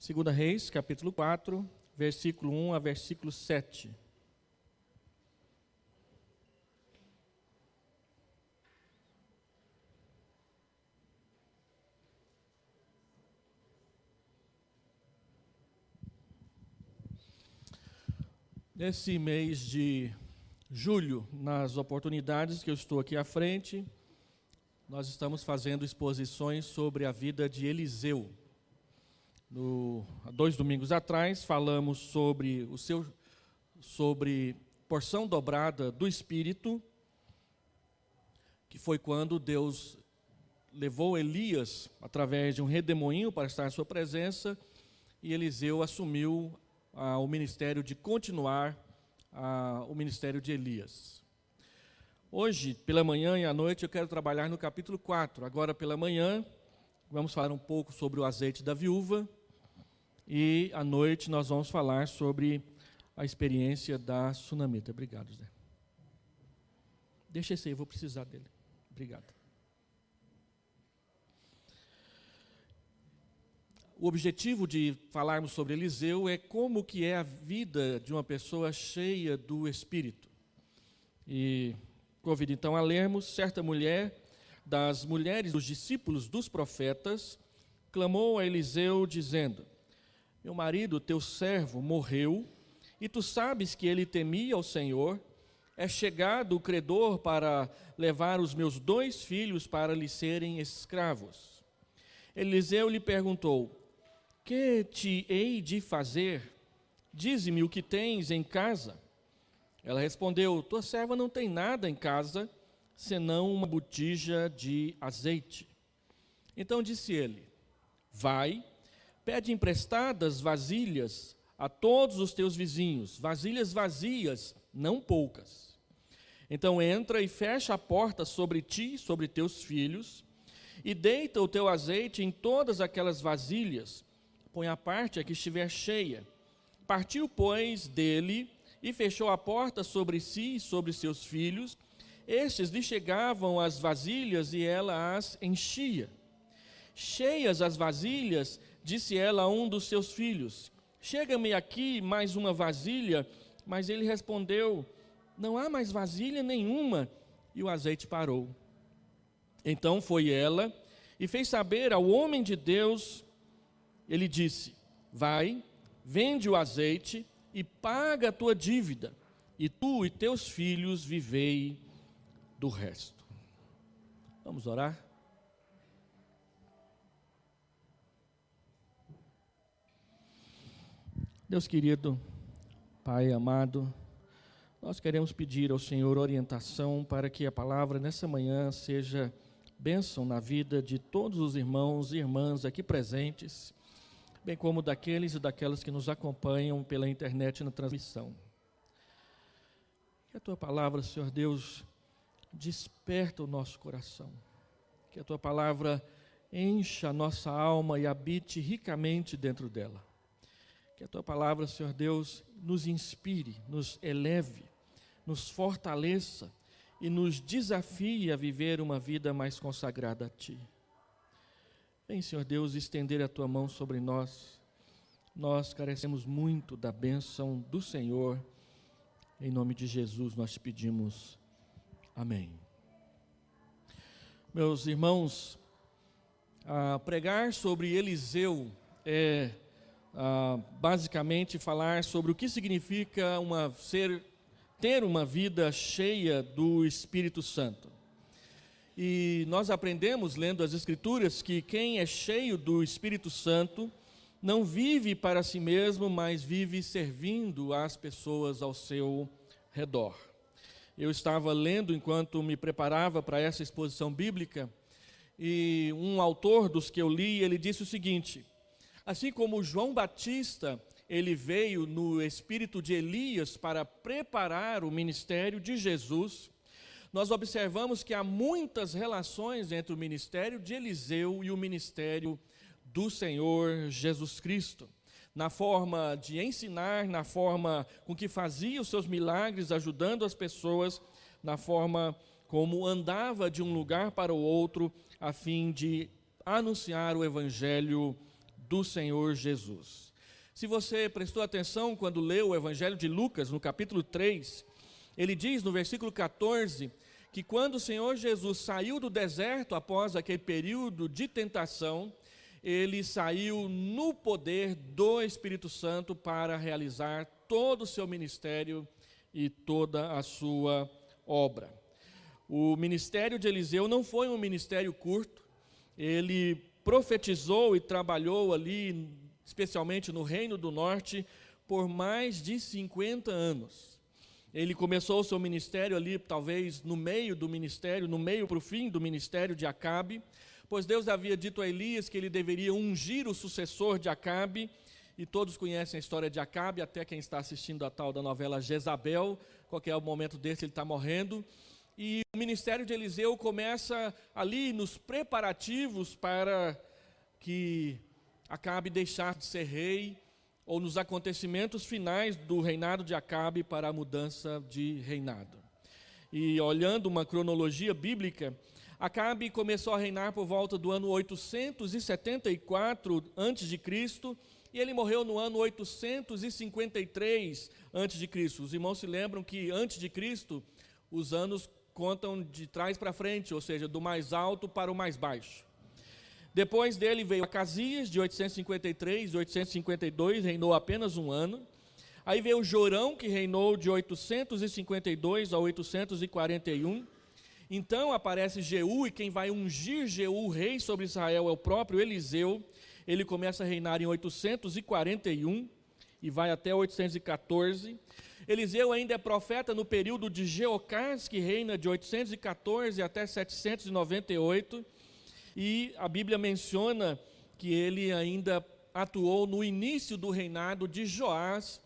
2 Reis, capítulo 4, versículo 1 a versículo 7. Nesse mês de julho, nas oportunidades que eu estou aqui à frente, nós estamos fazendo exposições sobre a vida de Eliseu. Há 2 domingos atrás, falamos sobre porção dobrada do Espírito, que foi quando Deus levou Elias através de um redemoinho para estar em sua presença, e Eliseu assumiu o ministério de continuar o ministério de Elias. Hoje, pela manhã e à noite, eu quero trabalhar no capítulo 4. Agora, pela manhã, vamos falar um pouco sobre o azeite da viúva, e à noite nós vamos falar sobre a experiência da sunamita. Obrigado, Zé. Deixa esse aí, eu vou precisar dele. Obrigado. O objetivo de falarmos sobre Eliseu é como que é a vida de uma pessoa cheia do Espírito. E convido então a lermos: certa mulher, das mulheres dos discípulos dos profetas, clamou a Eliseu dizendo: meu marido, teu servo, morreu, e tu sabes que ele temia ao Senhor. É chegado o credor para levar os meus 2 filhos para lhe serem escravos. Eliseu lhe perguntou: que te hei de fazer? Dize-me o que tens em casa. Ela respondeu: tua serva não tem nada em casa, senão uma botija de azeite. Então disse ele: vai, pede emprestadas vasilhas a todos os teus vizinhos, vasilhas vazias, não poucas. Então entra e fecha a porta sobre ti e sobre teus filhos, e deita o teu azeite em todas aquelas vasilhas, põe a parte a que estiver cheia. Partiu, pois, dele, e fechou a porta sobre si e sobre seus filhos. Estes lhe chegavam as vasilhas, e ela as enchia. Cheias as vasilhas, disse ela a um dos seus filhos: chega-me aqui mais uma vasilha. Mas ele respondeu: não há mais vasilha nenhuma. E o azeite parou. Então foi ela e fez saber ao homem de Deus. Ele disse: vai, vende o azeite e paga a tua dívida, e tu e teus filhos vivei do resto. Vamos orar? Deus querido, Pai amado, nós queremos pedir ao Senhor orientação para que a palavra nessa manhã seja bênção na vida de todos os irmãos e irmãs aqui presentes, bem como daqueles e daquelas que nos acompanham pela internet na transmissão. Que a Tua palavra, Senhor Deus, desperta o nosso coração. Que a Tua palavra encha a nossa alma e habite ricamente dentro dela. Que a Tua palavra, Senhor Deus, nos inspire, nos eleve, nos fortaleça e nos desafie a viver uma vida mais consagrada a Ti. Vem, Senhor Deus, estender a Tua mão sobre nós. Nós carecemos muito da bênção do Senhor. Em nome de Jesus nós te pedimos. Amém. Meus irmãos, pregar sobre Eliseu é basicamente falar sobre o que significa ter uma vida cheia do Espírito Santo. E nós aprendemos, lendo as Escrituras, que quem é cheio do Espírito Santo não vive para si mesmo, mas vive servindo as pessoas ao seu redor. Eu estava lendo enquanto me preparava para essa exposição bíblica, e um autor dos que eu li, ele disse o seguinte: assim como João Batista, ele veio no espírito de Elias para preparar o ministério de Jesus, nós observamos que há muitas relações entre o ministério de Eliseu e o ministério do Senhor Jesus Cristo. Na forma de ensinar, na forma com que fazia os seus milagres, ajudando as pessoas, na forma como andava de um lugar para o outro, a fim de anunciar o Evangelho do Senhor Jesus. Se você prestou atenção quando leu o Evangelho de Lucas, no capítulo 3, ele diz no versículo 14, que quando o Senhor Jesus saiu do deserto após aquele período de tentação, ele saiu no poder do Espírito Santo para realizar todo o seu ministério e toda a sua obra. O ministério de Eliseu não foi um ministério curto, ele profetizou e trabalhou ali, especialmente no Reino do Norte, por mais de 50 anos. Ele começou o seu ministério ali, talvez no meio do ministério, no meio para o fim do ministério de Acabe, pois Deus havia dito a Elias que ele deveria ungir o sucessor de Acabe, e todos conhecem a história de Acabe, até quem está assistindo a tal da novela Jezabel, qualquer momento desse ele está morrendo, e o ministério de Eliseu começa ali nos preparativos para que Acabe deixasse de ser rei, ou nos acontecimentos finais do reinado de Acabe para a mudança de reinado. E olhando uma cronologia bíblica, Acabe começou a reinar por volta do ano 874 a.C., e ele morreu no ano 853 a.C. Os irmãos se lembram que antes de Cristo, os anos contam de trás para frente, ou seja, do mais alto para o mais baixo. Depois dele veio Acasias, de 853 a 852, reinou apenas um ano. Aí veio Jorão, que reinou de 852 a 841. Então aparece Jeú, e quem vai ungir Jeú, rei sobre Israel, é o próprio Eliseu. Ele começa a reinar em 841 e vai até 814. Eliseu ainda é profeta no período de Jeocás, que reina de 814 até 798. E a Bíblia menciona que ele ainda atuou no início do reinado de Joás,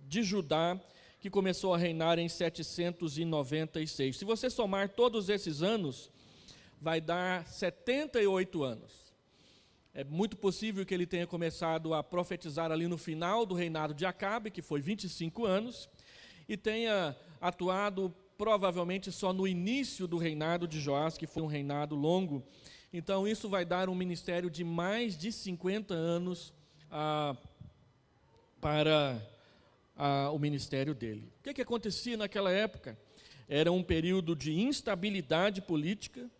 de Judá, que começou a reinar em 796. Se você somar todos esses anos, vai dar 78 anos. É muito possível que ele tenha começado a profetizar ali no final do reinado de Acabe, que foi 25 anos, e tenha atuado provavelmente só no início do reinado de Joás, que foi um reinado longo. Então isso vai dar um ministério de mais de 50 anos para o ministério dele. O que acontecia naquela época? Era um período de instabilidade política,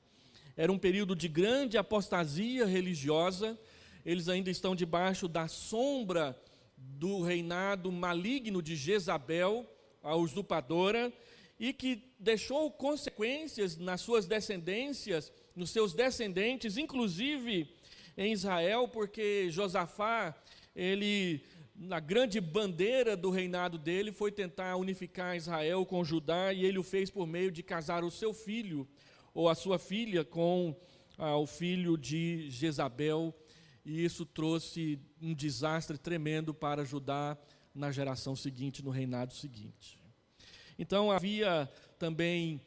era um período de grande apostasia religiosa. Eles ainda estão debaixo da sombra do reinado maligno de Jezabel, a usurpadora, e que deixou consequências nas suas descendências, nos seus descendentes, inclusive em Israel, porque Josafá, ele, na grande bandeira do reinado dele, foi tentar unificar Israel com Judá, e ele o fez por meio de casar o seu filho, ou a sua filha, com o filho de Jezabel, e isso trouxe um desastre tremendo para Judá na geração seguinte, no reinado seguinte. Então havia também,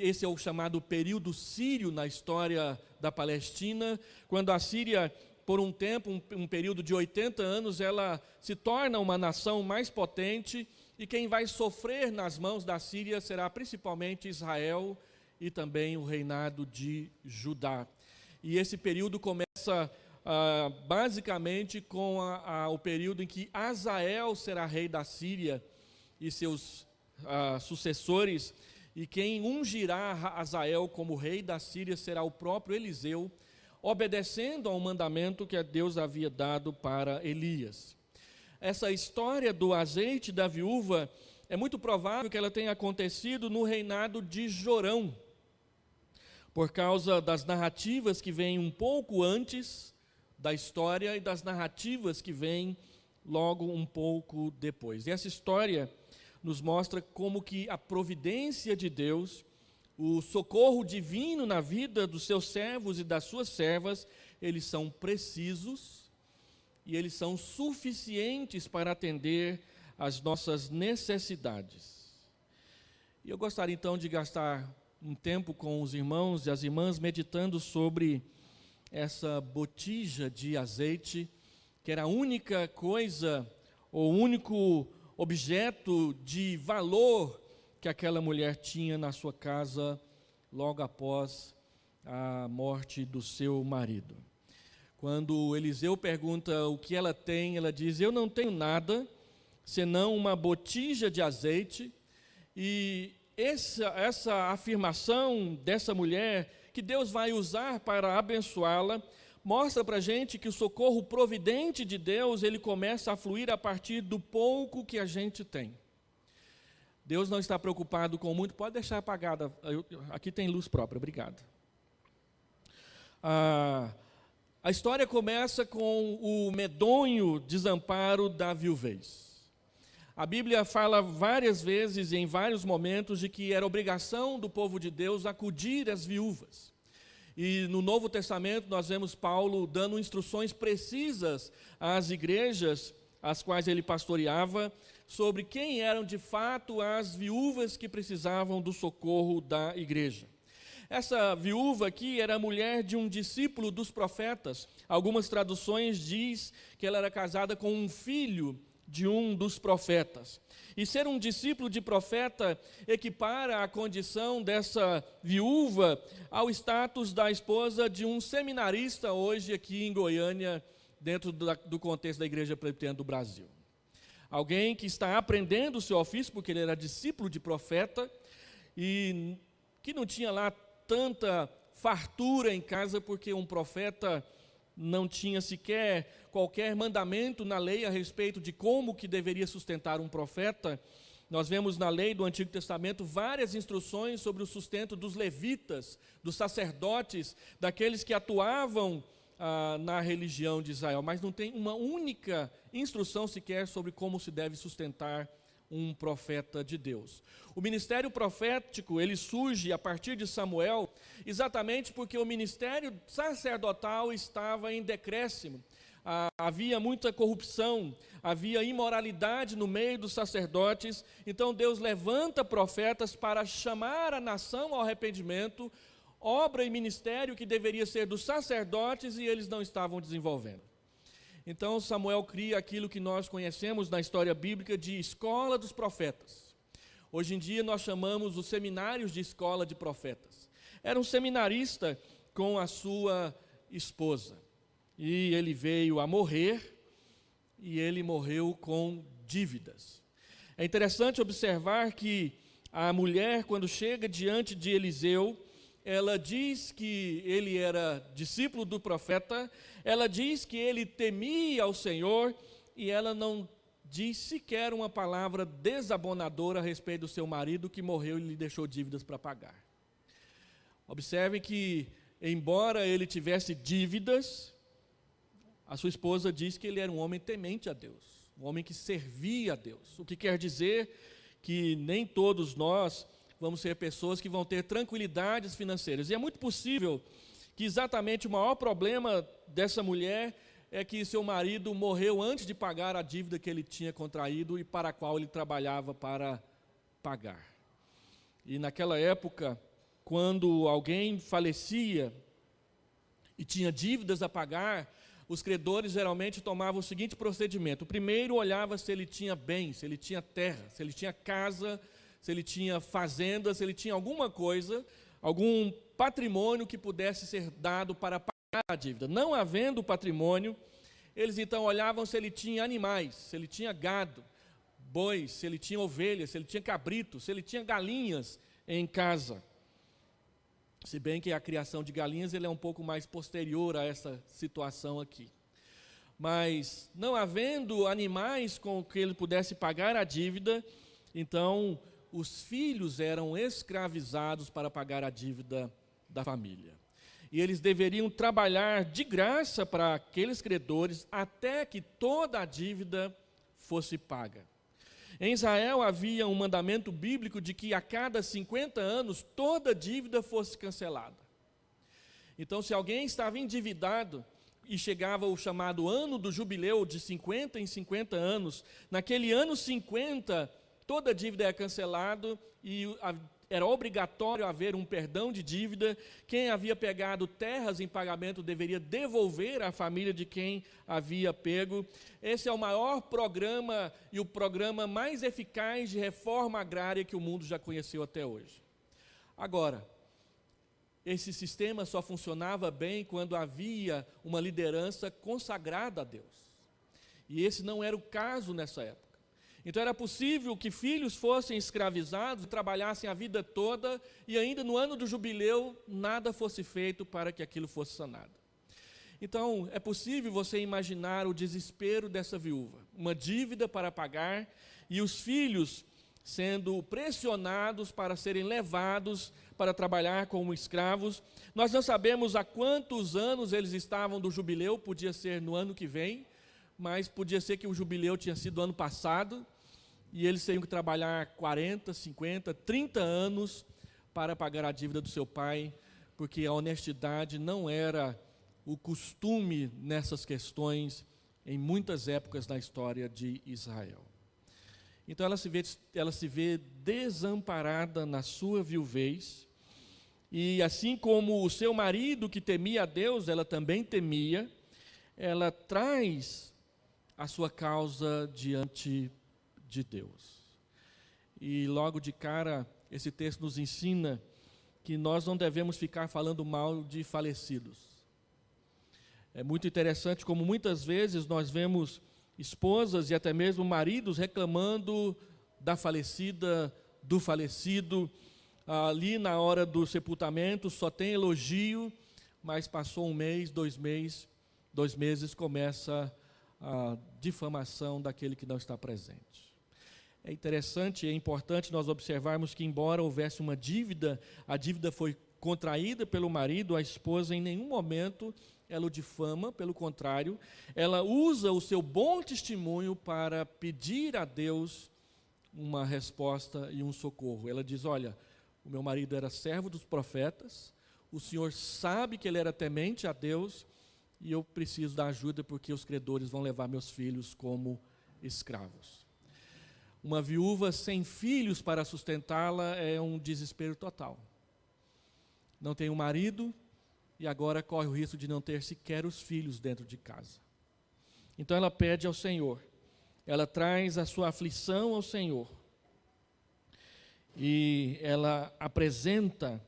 esse é o chamado período sírio na história da Palestina, quando a Síria, por um tempo, um período de 80 anos, ela se torna uma nação mais potente, e quem vai sofrer nas mãos da Síria será principalmente Israel e também o reinado de Judá. E esse período começa basicamente com o período em que Azael será rei da Síria e seus sucessores, e quem ungirá Azael como rei da Síria será o próprio Eliseu, obedecendo ao mandamento que Deus havia dado para Elias. Essa história do azeite da viúva é muito provável que ela tenha acontecido no reinado de Jorão, por causa das narrativas que vêm um pouco antes da história e das narrativas que vêm logo um pouco depois. E essa história nos mostra como que a providência de Deus, o socorro divino na vida dos seus servos e das suas servas, eles são precisos e eles são suficientes para atender às nossas necessidades. E eu gostaria então de gastar um tempo com os irmãos e as irmãs meditando sobre essa botija de azeite, que era a única coisa, ou único objeto de valor que aquela mulher tinha na sua casa logo após a morte do seu marido. Quando Eliseu pergunta o que ela tem, ela diz: eu não tenho nada, senão uma botija de azeite. E essa afirmação dessa mulher, que Deus vai usar para abençoá-la, mostra para a gente que o socorro providente de Deus, ele começa a fluir a partir do pouco que a gente tem. Deus não está preocupado com muito. Pode deixar apagada, aqui tem luz própria, obrigado. A história começa com o medonho desamparo da viuvez. A Bíblia fala várias vezes, em vários momentos, de que era obrigação do povo de Deus acudir as viúvas. E no Novo Testamento nós vemos Paulo dando instruções precisas às igrejas, as quais ele pastoreava, sobre quem eram de fato as viúvas que precisavam do socorro da igreja. Essa viúva aqui era mulher de um discípulo dos profetas. Algumas traduções diz que ela era casada com um filho de um dos profetas. E ser um discípulo de profeta equipara a condição dessa viúva ao status da esposa de um seminarista hoje aqui em Goiânia, dentro do contexto da Igreja Presbiteriana do Brasil. Alguém que está aprendendo o seu ofício, porque ele era discípulo de profeta, e que não tinha lá tanta fartura em casa, porque um profeta não tinha sequer qualquer mandamento na lei a respeito de como que deveria sustentar um profeta. Nós vemos na lei do Antigo Testamento várias instruções sobre o sustento dos levitas, dos sacerdotes, daqueles que atuavam na religião de Israel, mas não tem uma única instrução sequer sobre como se deve sustentar um profeta de Deus. O ministério profético, ele surge a partir de Samuel, exatamente porque o ministério sacerdotal estava em decréscimo. Havia muita corrupção, havia imoralidade no meio dos sacerdotes. Então Deus levanta profetas para chamar a nação ao arrependimento, obra e ministério que deveria ser dos sacerdotes e eles não estavam desenvolvendo. Então Samuel cria aquilo que nós conhecemos na história bíblica de escola dos profetas. Hoje em dia nós chamamos os seminários de escola de profetas. Era um seminarista com a sua esposa. E ele veio a morrer, e ele morreu com dívidas. É interessante observar que a mulher, quando chega diante de Eliseu, ela diz que ele era discípulo do profeta, ela diz que ele temia ao Senhor, e ela não diz sequer uma palavra desabonadora a respeito do seu marido que morreu e lhe deixou dívidas para pagar. Observe que, embora ele tivesse dívidas, a sua esposa diz que ele era um homem temente a Deus, um homem que servia a Deus, o que quer dizer que nem todos nós vamos ser pessoas que vão ter tranquilidades financeiras. E é muito possível que exatamente o maior problema dessa mulher é que seu marido morreu antes de pagar a dívida que ele tinha contraído e para a qual ele trabalhava para pagar. E naquela época, quando alguém falecia e tinha dívidas a pagar, os credores geralmente tomavam o seguinte procedimento: o primeiro olhava se ele tinha bens, se ele tinha terra, se ele tinha casa, se ele tinha fazenda, se ele tinha alguma coisa, algum patrimônio que pudesse ser dado para pagar a dívida. Não havendo patrimônio, eles então olhavam se ele tinha animais, se ele tinha gado, bois, se ele tinha ovelhas, se ele tinha cabritos, se ele tinha galinhas em casa. Se bem que a criação de galinhas ele é um pouco mais posterior a essa situação aqui. Mas, não havendo animais com que ele pudesse pagar a dívida, então os filhos eram escravizados para pagar a dívida da família. E eles deveriam trabalhar de graça para aqueles credores até que toda a dívida fosse paga. Em Israel havia um mandamento bíblico de que a cada 50 anos toda dívida fosse cancelada. Então, se alguém estava endividado e chegava o chamado ano do jubileu de 50 em 50 anos, naquele ano 50, toda dívida é cancelada e era obrigatório haver um perdão de dívida. Quem havia pegado terras em pagamento deveria devolver à família de quem havia pego. Esse é o maior programa e o programa mais eficaz de reforma agrária que o mundo já conheceu até hoje. Agora, esse sistema só funcionava bem quando havia uma liderança consagrada a Deus. E esse não era o caso nessa época. Então era possível que filhos fossem escravizados, trabalhassem a vida toda e ainda no ano do jubileu nada fosse feito para que aquilo fosse sanado. Então é possível você imaginar o desespero dessa viúva, uma dívida para pagar e os filhos sendo pressionados para serem levados para trabalhar como escravos. Nós não sabemos há quantos anos eles estavam do jubileu, podia ser no ano que vem, mas podia ser que o jubileu tinha sido ano passado, e eles teriam que trabalhar 40, 50, 30 anos para pagar a dívida do seu pai, porque a honestidade não era o costume nessas questões em muitas épocas da história de Israel. Então ela se vê desamparada na sua viuvez, e assim como o seu marido que temia a Deus, ela também temia, ela traz a sua causa diante de Deus. E logo de cara, esse texto nos ensina que nós não devemos ficar falando mal de falecidos. É muito interessante como muitas vezes nós vemos esposas e até mesmo maridos reclamando da falecida, do falecido. Ali na hora do sepultamento só tem elogio, mas passou um mês, 2 meses, começa a difamação daquele que não está presente. É interessante e é importante nós observarmos que, embora houvesse uma dívida, a dívida foi contraída pelo marido, a esposa em nenhum momento ela o difama, pelo contrário, ela usa o seu bom testemunho para pedir a Deus uma resposta e um socorro. Ela diz: olha, o meu marido era servo dos profetas, o Senhor sabe que ele era temente a Deus, e eu preciso da ajuda porque os credores vão levar meus filhos como escravos. Uma viúva sem filhos para sustentá-la é um desespero total. Não tem um marido e agora corre o risco de não ter sequer os filhos dentro de casa. Então ela pede ao Senhor, ela traz a sua aflição ao Senhor e ela apresenta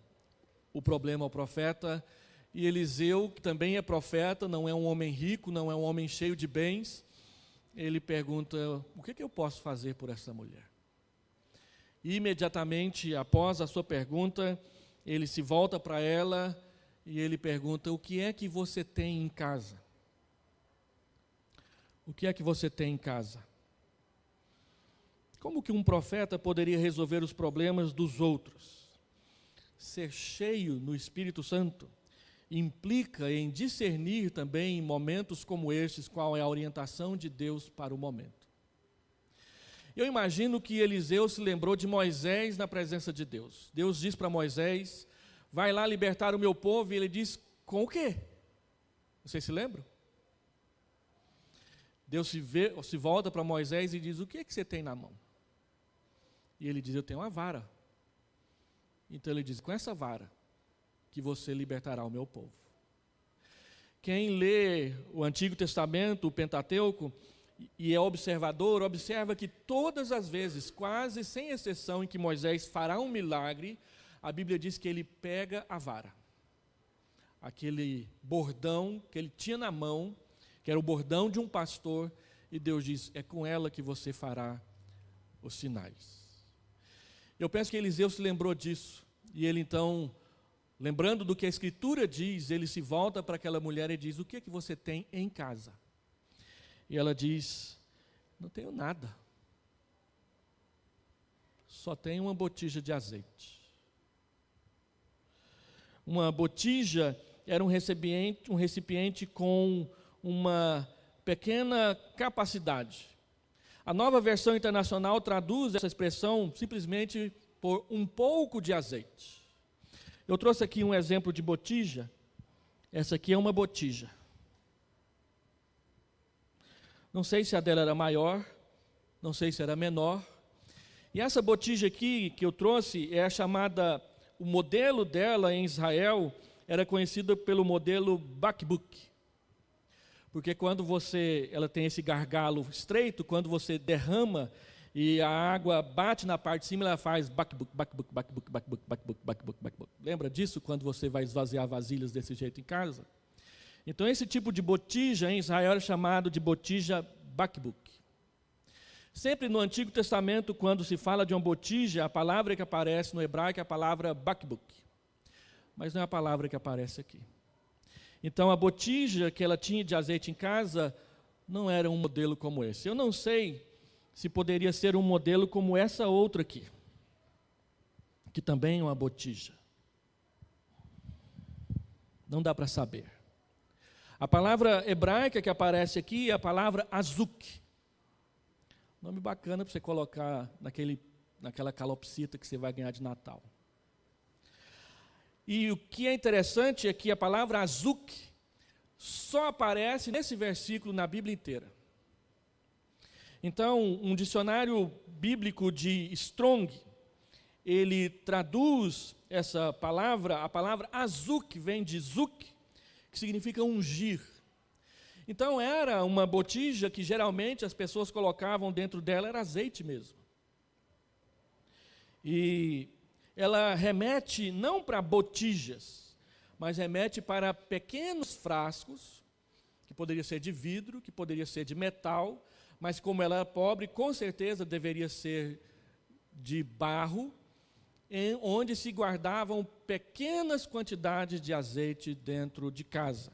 o problema ao profeta. E Eliseu, que também é profeta, não é um homem rico, não é um homem cheio de bens, ele pergunta: o que eu posso fazer por essa mulher? E imediatamente após a sua pergunta, ele se volta para ela e ele pergunta: o que é que você tem em casa? O que é que você tem em casa? Como que um profeta poderia resolver os problemas dos outros? Ser cheio no Espírito Santo implica em discernir também em momentos como estes qual é a orientação de Deus para o momento. Eu imagino que Eliseu se lembrou de Moisés na presença de Deus. Deus diz para Moisés: vai lá libertar o meu povo, e ele diz: com o quê? Vocês se lembram? Deus se volta para Moisés e diz: o que é que você tem na mão? E ele diz: eu tenho uma vara. Então ele diz: com essa vara que você libertará o meu povo. Quem lê o Antigo Testamento, o Pentateuco, e é observador, observa que todas as vezes, quase sem exceção, em que Moisés fará um milagre, a Bíblia diz que ele pega a vara. Aquele bordão que ele tinha na mão, que era o bordão de um pastor, e Deus diz: é com ela que você fará os sinais. Eu penso que Eliseu se lembrou disso, e ele então, lembrando do que a Escritura diz, ele se volta para aquela mulher e diz: o que é que você tem em casa? E ela diz: não tenho nada, só tenho uma botija de azeite. Uma botija era um recipiente com uma pequena capacidade. A Nova Versão Internacional traduz essa expressão simplesmente por um pouco de azeite. Eu trouxe aqui um exemplo de botija. Essa aqui é uma botija. Não sei se a dela era maior, não sei se era menor. E essa botija aqui que eu trouxe é a chamada, o modelo dela em Israel era conhecido pelo modelo bakbuk. Porque quando ela tem esse gargalo estreito, quando você derrama, e a água bate na parte de cima, ela faz bakbuk, bakbuk, bakbuk, bakbuk, bakbuk, bakbuk, bakbuk. Lembra disso quando você vai esvaziar vasilhas desse jeito em casa? Então esse tipo de botija em Israel era chamado de botija bakbuk. Sempre no Antigo Testamento, quando se fala de uma botija, a palavra que aparece no hebraico é a palavra bakbuk. Mas não é a palavra que aparece aqui. Então a botija que ela tinha de azeite em casa não era um modelo como esse. Eu não sei se poderia ser um modelo como essa outra aqui, que também é uma botija. Não dá para saber. A palavra hebraica que aparece aqui é a palavra azuk. Nome bacana para você colocar naquela calopsita que você vai ganhar de Natal. E o que é interessante é que a palavra azuk só aparece nesse versículo na Bíblia inteira. Então, um dicionário bíblico de Strong, ele traduz essa palavra, a palavra azuk vem de zuk, que significa ungir. Então era uma botija que geralmente as pessoas colocavam dentro dela, era azeite mesmo. E ela remete não para botijas, mas remete para pequenos frascos, que poderia ser de vidro, que poderia ser de metal, mas como ela era pobre, com certeza deveria ser de barro, onde se guardavam pequenas quantidades de azeite dentro de casa.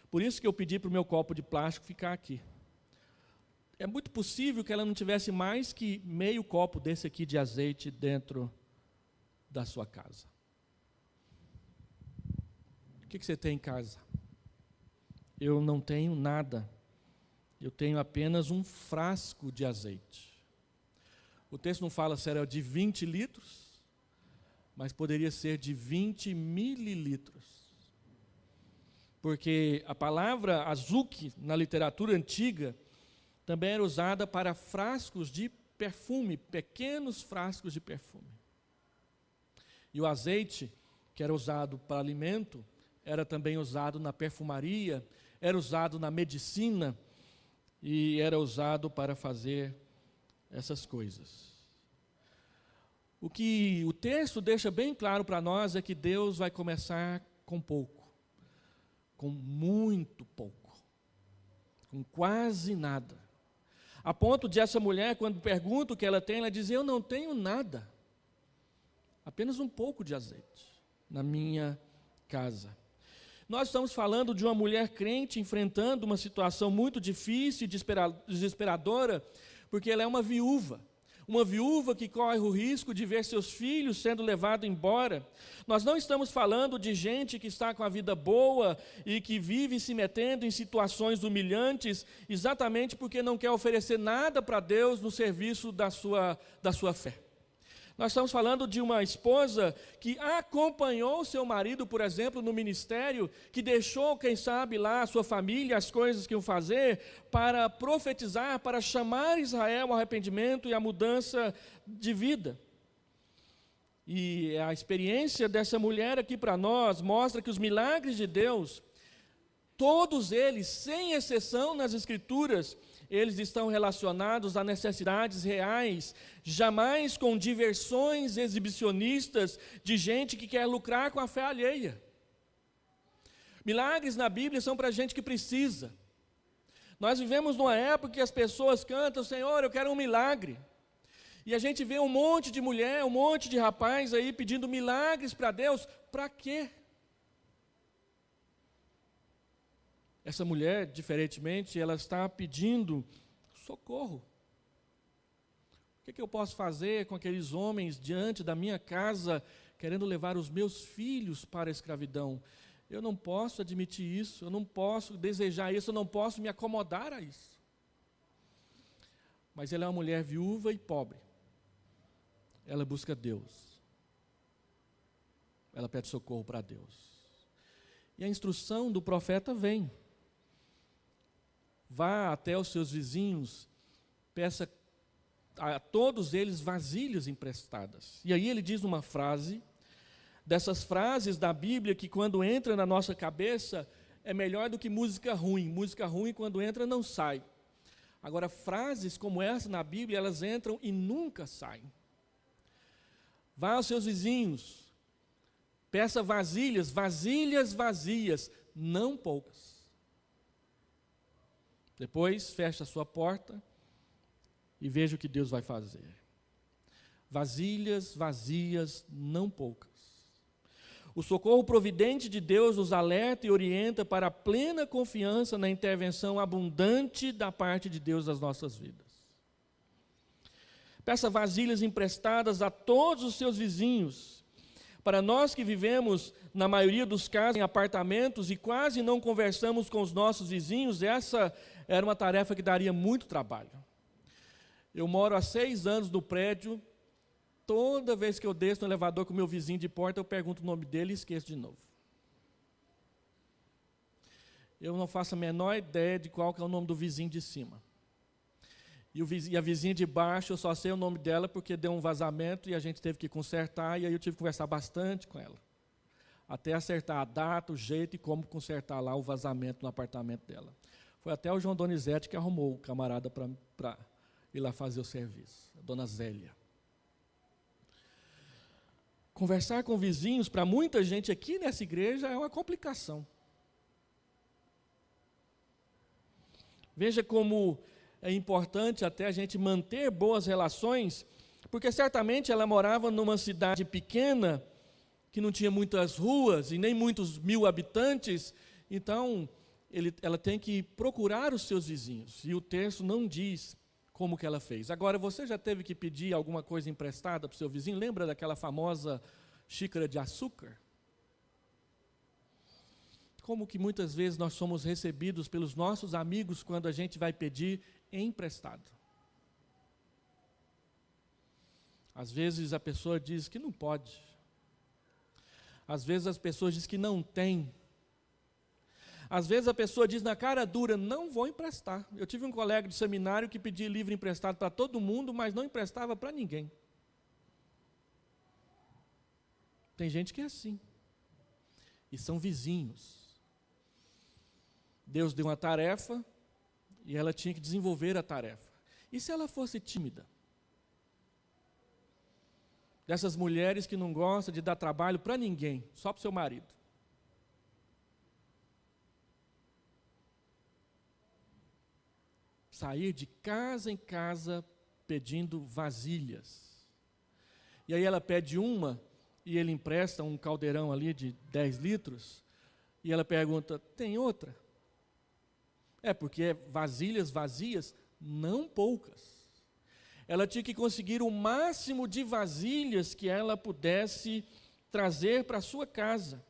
Por isso que eu pedi para o meu copo de plástico ficar aqui. É muito possível que ela não tivesse mais que meio copo desse aqui de azeite dentro da sua casa. O que você tem em casa? Eu não tenho nada. Eu tenho apenas um frasco de azeite. O texto não fala se era de 20 litros, mas poderia ser de 20 mililitros. Porque a palavra azuk, na literatura antiga, também era usada para frascos de perfume, pequenos frascos de perfume. E o azeite, que era usado para alimento, era também usado na perfumaria, era usado na medicina, e era usado para fazer essas coisas. O que o texto deixa bem claro para nós é que Deus vai começar com pouco. Com muito pouco, com quase nada, a ponto de essa mulher, quando pergunta o que ela tem, ela diz, eu não tenho nada, apenas um pouco de azeite na minha casa. Nós estamos falando de uma mulher crente enfrentando uma situação muito difícil e desesperadora, porque ela é uma viúva que corre o risco de ver seus filhos sendo levados embora. Nós não estamos falando de gente que está com a vida boa e que vive se metendo em situações humilhantes, exatamente porque não quer oferecer nada para Deus no serviço da sua fé. Nós estamos falando de uma esposa que acompanhou seu marido, por exemplo, no ministério, que deixou, quem sabe, lá a sua família, as coisas que iam fazer, para profetizar, para chamar Israel ao arrependimento e à mudança de vida. E a experiência dessa mulher aqui para nós mostra que os milagres de Deus, todos eles, sem exceção nas Escrituras, eles estão relacionados a necessidades reais, jamais com diversões exibicionistas de gente que quer lucrar com a fé alheia. Milagres na Bíblia são para gente que precisa. Nós vivemos numa época que as pessoas cantam, Senhor, eu quero um milagre. E a gente vê um monte de mulher, um monte de rapaz aí pedindo milagres para Deus, para quê? Essa mulher, diferentemente, ela está pedindo socorro. O que eu posso fazer com aqueles homens diante da minha casa, querendo levar os meus filhos para a escravidão? Eu não posso admitir isso, eu não posso desejar isso, eu não posso me acomodar a isso. Mas ela é uma mulher viúva e pobre. Ela busca Deus. Ela pede socorro para Deus. E a instrução do profeta vem. Vá até os seus vizinhos, peça a todos eles vasilhas emprestadas. E aí ele diz uma frase, dessas frases da Bíblia que quando entra na nossa cabeça é melhor do que música ruim. Música ruim quando entra não sai. Agora, frases como essa na Bíblia, elas entram e nunca saem. Vá aos seus vizinhos, peça vasilhas, vasilhas vazias, não poucas. Depois, feche a sua porta e veja o que Deus vai fazer. Vasilhas vazias, não poucas. O socorro providente de Deus nos alerta e orienta para a plena confiança na intervenção abundante da parte de Deus nas nossas vidas. Peça vasilhas emprestadas a todos os seus vizinhos. Para nós que vivemos, na maioria dos casos, em apartamentos e quase não conversamos com os nossos vizinhos, essa era uma tarefa que daria muito trabalho. Eu moro há 6 anos no prédio. Toda vez que eu desço no elevador com o meu vizinho de porta, eu pergunto o nome dele e esqueço de novo. Eu não faço a menor ideia de qual que é o nome do vizinho de cima. E a vizinha de baixo, eu só sei o nome dela porque deu um vazamento e a gente teve que consertar, e aí eu tive que conversar bastante com ela. Até acertar a data, o jeito e como consertar lá o vazamento no apartamento dela. Foi até o João Donizete que arrumou o camarada para ir lá fazer o serviço, a dona Zélia. Conversar com vizinhos, para muita gente aqui nessa igreja, é uma complicação. Veja como é importante até a gente manter boas relações, porque certamente ela morava numa cidade pequena, que não tinha muitas ruas e nem muitos 1000 habitantes, então ela tem que procurar os seus vizinhos, e o texto não diz como que ela fez. Agora, você já teve que pedir alguma coisa emprestada para o seu vizinho? Lembra daquela famosa xícara de açúcar? Como que muitas vezes nós somos recebidos pelos nossos amigos quando a gente vai pedir emprestado? Às vezes a pessoa diz que não pode. Às vezes as pessoas dizem que não tem. Às vezes a pessoa diz na cara dura, não vou emprestar. Eu tive um colega de seminário que pedia livro emprestado para todo mundo, mas não emprestava para ninguém. Tem gente que é assim. E são vizinhos. Deus deu uma tarefa e ela tinha que desenvolver a tarefa. E se ela fosse tímida? Dessas mulheres que não gostam de dar trabalho para ninguém, só para o seu marido. Sair de casa em casa pedindo vasilhas. E aí ela pede uma e ele empresta um caldeirão ali de 10 litros e ela pergunta, tem outra? Porque vasilhas vazias, não poucas. Ela tinha que conseguir o máximo de vasilhas que ela pudesse trazer para a sua casa.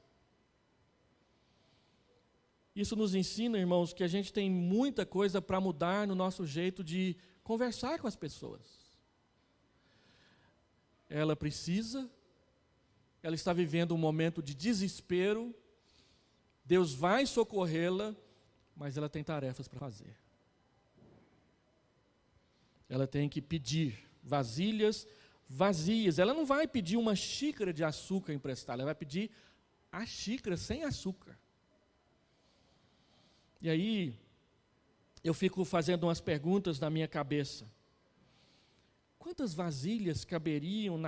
Isso nos ensina, irmãos, que a gente tem muita coisa para mudar no nosso jeito de conversar com as pessoas. Ela está vivendo um momento de desespero, Deus vai socorrê-la, mas ela tem tarefas para fazer. Ela tem que pedir vasilhas vazias. Ela não vai pedir uma xícara de açúcar emprestada, ela vai pedir a xícara sem açúcar. E aí, eu fico fazendo umas perguntas na minha cabeça. Quantas vasilhas caberiam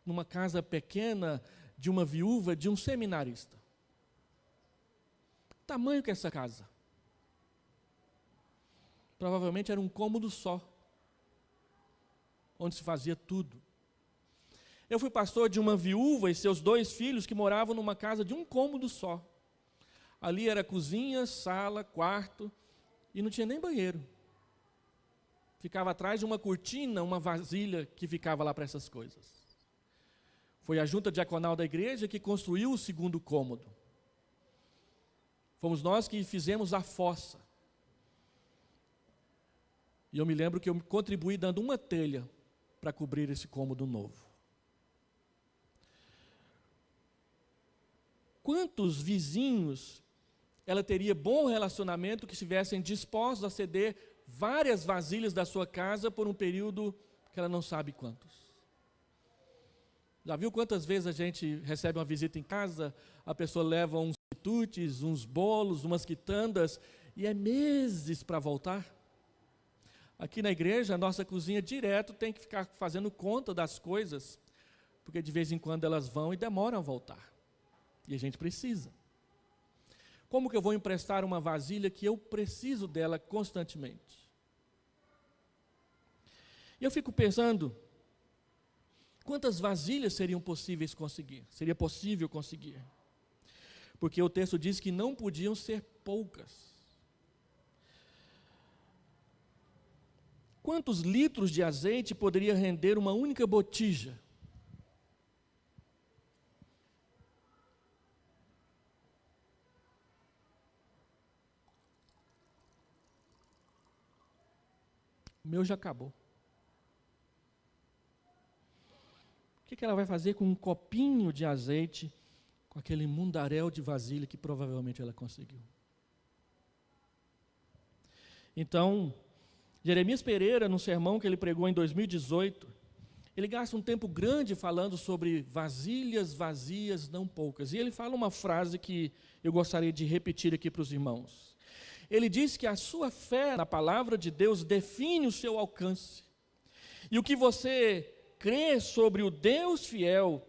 numa casa pequena de uma viúva, de um seminarista? O tamanho que é essa casa? Provavelmente era um cômodo só, onde se fazia tudo. Eu fui pastor de uma viúva e seus 2 filhos que moravam numa casa de um cômodo só. Ali era cozinha, sala, quarto, e não tinha nem banheiro. Ficava atrás de uma cortina, uma vasilha que ficava lá para essas coisas. Foi a junta diaconal da igreja que construiu o 2º cômodo. Fomos nós que fizemos a fossa. E eu me lembro que eu contribuí dando uma telha para cobrir esse cômodo novo. Quantos vizinhos ela teria bom relacionamento que estivessem dispostos a ceder várias vasilhas da sua casa por um período que ela não sabe quantos? Já viu quantas vezes a gente recebe uma visita em casa, a pessoa leva uns quitutes, uns bolos, umas quitandas, e é meses para voltar? Aqui na igreja, a nossa cozinha direto tem que ficar fazendo conta das coisas, porque de vez em quando elas vão e demoram a voltar. E a gente precisa. Como que eu vou emprestar uma vasilha que eu preciso dela constantemente? E eu fico pensando, quantas vasilhas seriam possíveis conseguir? Seria possível conseguir? Porque o texto diz que não podiam ser poucas. Quantos litros de azeite poderia render uma única botija? O meu já acabou. O que ela vai fazer com um copinho de azeite, com aquele mundaréu de vasilha que provavelmente ela conseguiu? Então, Jeremias Pereira, num sermão que ele pregou em 2018, ele gasta um tempo grande falando sobre vasilhas vazias, não poucas. E ele fala uma frase que eu gostaria de repetir aqui para os irmãos. Ele diz que a sua fé na palavra de Deus define o seu alcance. E o que você crê sobre o Deus fiel,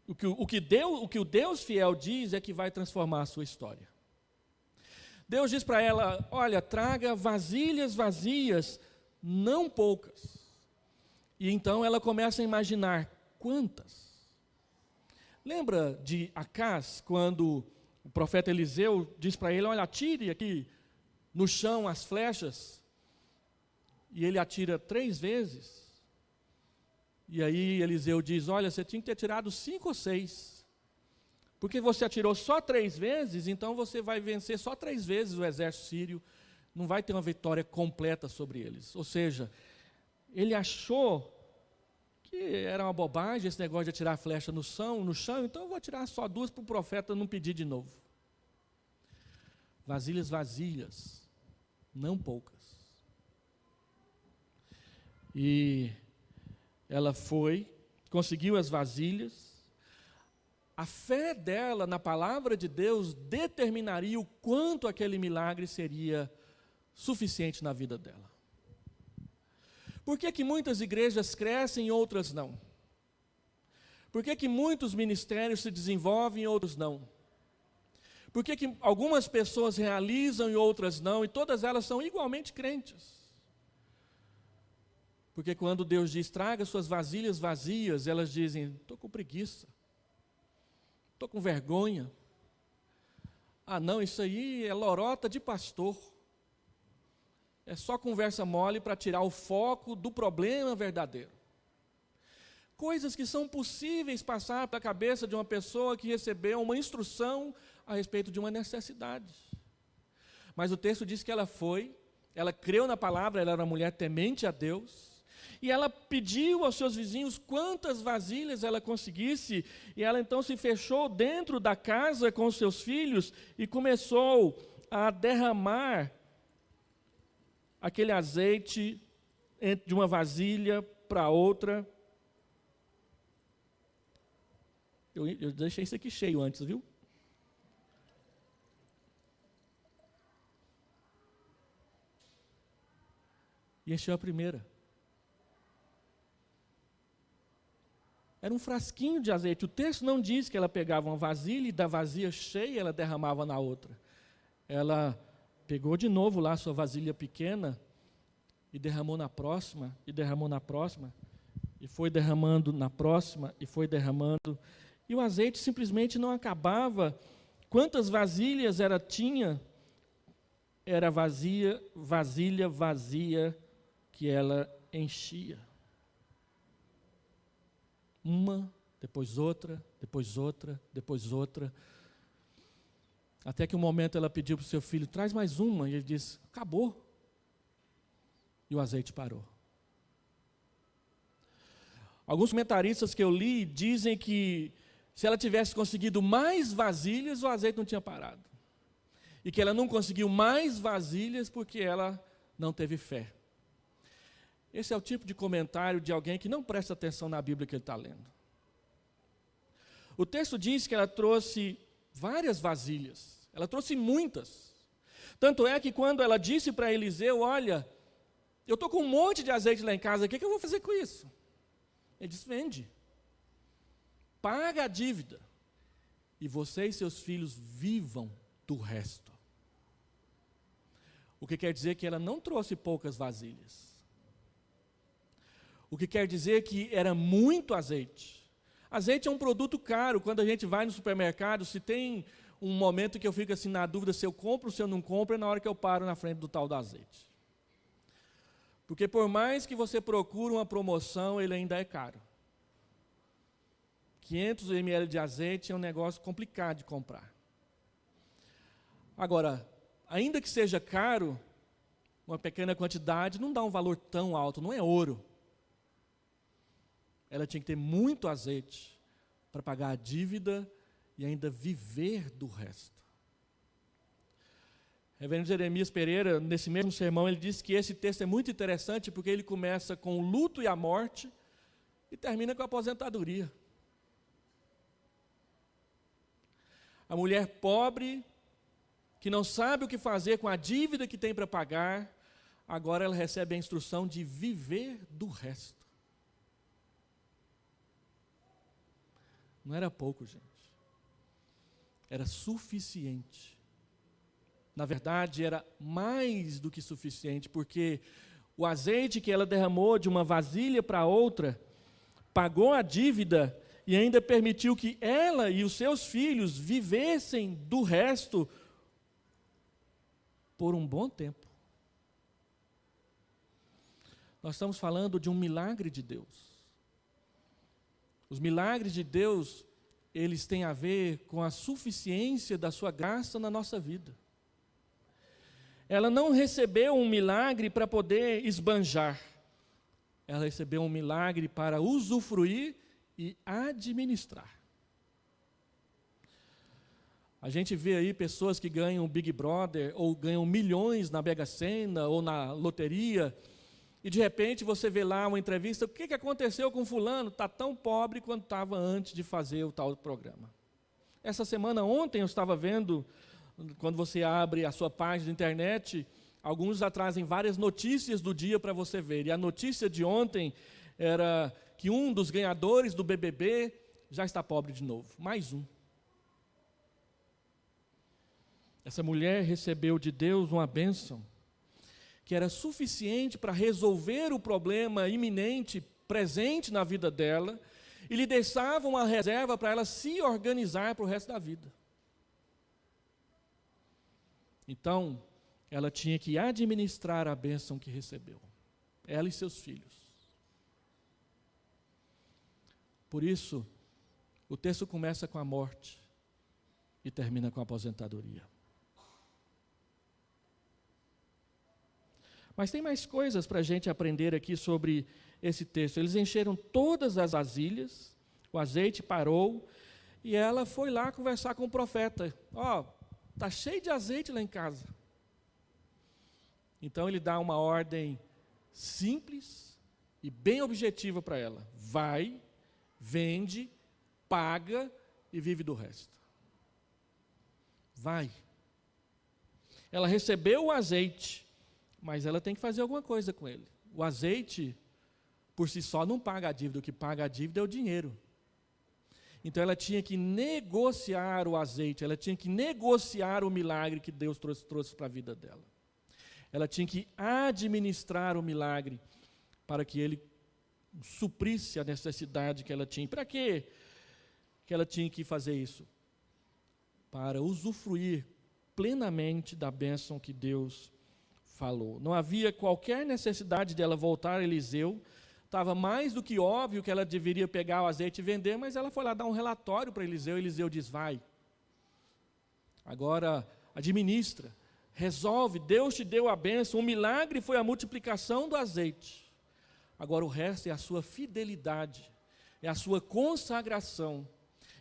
o que o Deus fiel diz é que vai transformar a sua história. Deus diz para ela, olha, traga vasilhas vazias, não poucas. E então ela começa a imaginar, quantas? Lembra de Acaz, quando o profeta Eliseu diz para ele, olha, atire aqui no chão as flechas, e ele atira 3 vezes. E aí Eliseu diz, olha, você tinha que ter tirado 5 ou 6. Porque você atirou só 3 vezes, então você vai vencer só 3 vezes o exército sírio, não vai ter uma vitória completa sobre eles. Ou seja, ele achou que era uma bobagem esse negócio de atirar a flecha no chão, então eu vou atirar só 2 para o profeta não pedir de novo. Vasilhas vazias, não poucas. E ela conseguiu as vasilhas. A fé dela na palavra de Deus determinaria o quanto aquele milagre seria suficiente na vida dela. Por que que muitas igrejas crescem e outras não? Por que que muitos ministérios se desenvolvem e outros não? Por que que algumas pessoas realizam e outras não, e todas elas são igualmente crentes? Porque quando Deus diz, traga suas vasilhas vazias, elas dizem, estou com preguiça, estou com vergonha. Ah não, isso aí é lorota de pastor. É só conversa mole para tirar o foco do problema verdadeiro. Coisas que são possíveis passar pela cabeça de uma pessoa que recebeu uma instrução a respeito de uma necessidade. Mas o texto diz que ela creu na palavra, ela era uma mulher temente a Deus, e ela pediu aos seus vizinhos quantas vasilhas ela conseguisse, e ela então se fechou dentro da casa com os seus filhos e começou a derramar aquele azeite de uma vasilha para outra. Eu deixei isso aqui cheio antes, viu? E encheu a primeira. Era um frasquinho de azeite. O texto não diz que ela pegava uma vasilha e da vazia cheia ela derramava na outra. Ela pegou de novo lá a sua vasilha pequena e derramou na próxima, e derramou na próxima, e foi derramando na próxima, e foi derramando. E o azeite simplesmente não acabava. Quantas vasilhas ela tinha? Era vasilha vazia que ela enchia. Uma, depois outra, depois outra, depois outra. Até que um momento ela pediu para o seu filho, traz mais uma. E ele disse, acabou. E o azeite parou. Alguns comentaristas que eu li dizem que se ela tivesse conseguido mais vasilhas, o azeite não tinha parado. E que ela não conseguiu mais vasilhas porque ela não teve fé. Esse é o tipo de comentário de alguém que não presta atenção na Bíblia que ele está lendo. O texto diz que ela trouxe várias vasilhas. Ela trouxe muitas. Tanto é que quando ela disse para Eliseu, olha, eu estou com um monte de azeite lá em casa, o que eu vou fazer com isso? Ele disse, vende. Paga a dívida. E você e seus filhos vivam do resto. O que quer dizer que ela não trouxe poucas vasilhas. O que quer dizer que era muito azeite. Azeite é um produto caro. Quando a gente vai no supermercado, se tem um momento que eu fico assim na dúvida se eu compro ou se eu não compro, é na hora que eu paro na frente do tal do azeite. Porque por mais que você procure uma promoção, ele ainda é caro. 500 ml de azeite é um negócio complicado de comprar. Agora, ainda que seja caro, uma pequena quantidade não dá um valor tão alto, não é ouro. Ela tinha que ter muito azeite para pagar a dívida e ainda viver do resto. Reverendo Jeremias Pereira, nesse mesmo sermão, ele disse que esse texto é muito interessante porque ele começa com o luto e a morte e termina com a aposentadoria. A mulher pobre, que não sabe o que fazer com a dívida que tem para pagar, agora ela recebe a instrução de viver do resto. Não era pouco, gente. Era suficiente. Na verdade, era mais do que suficiente, porque o azeite que ela derramou de uma vasilha para outra, pagou a dívida e ainda permitiu que ela e os seus filhos vivessem do resto por um bom tempo. Nós estamos falando de um milagre de Deus. Os milagres de Deus, eles têm a ver com a suficiência da sua graça na nossa vida. Ela não recebeu um milagre para poder esbanjar. Ela recebeu um milagre para usufruir e administrar. A gente vê aí pessoas que ganham o Big Brother, ou ganham milhões na Mega Sena, ou na loteria, e de repente você vê lá uma entrevista, o que aconteceu com fulano? Está tão pobre quanto estava antes de fazer o tal programa. Essa semana, ontem, eu estava vendo, quando você abre a sua página de internet, alguns já trazem várias notícias do dia para você ver. E a notícia de ontem era que um dos ganhadores do BBB já está pobre de novo. Mais um. Essa mulher recebeu de Deus uma bênção que era suficiente para resolver o problema iminente, presente na vida dela, e lhe deixava uma reserva para ela se organizar para o resto da vida. Então, ela tinha que administrar a bênção que recebeu, ela e seus filhos. Por isso, o texto começa com a morte e termina com a aposentadoria. Mas tem mais coisas para a gente aprender aqui sobre esse texto. Eles encheram todas as vasilhas, o azeite parou, e ela foi lá conversar com o profeta. Está cheio de azeite lá em casa. Então ele dá uma ordem simples e bem objetiva para ela. Vai, vende, paga e vive do resto. Vai. Ela recebeu o azeite, mas ela tem que fazer alguma coisa com ele. O azeite, por si só, não paga a dívida. O que paga a dívida é o dinheiro. Então ela tinha que negociar o azeite, ela tinha que negociar o milagre que Deus trouxe para a vida dela. Ela tinha que administrar o milagre para que ele suprisse a necessidade que ela tinha. Para quê que ela tinha que fazer isso? Para usufruir plenamente da bênção que Deus falou. Não havia qualquer necessidade dela voltar a Eliseu. Estava mais do que óbvio que ela deveria pegar o azeite e vender, mas ela foi lá dar um relatório para Eliseu. Eliseu diz, vai. Agora, administra, resolve, Deus te deu a bênção. O milagre foi a multiplicação do azeite. Agora o resto é a sua fidelidade, é a sua consagração,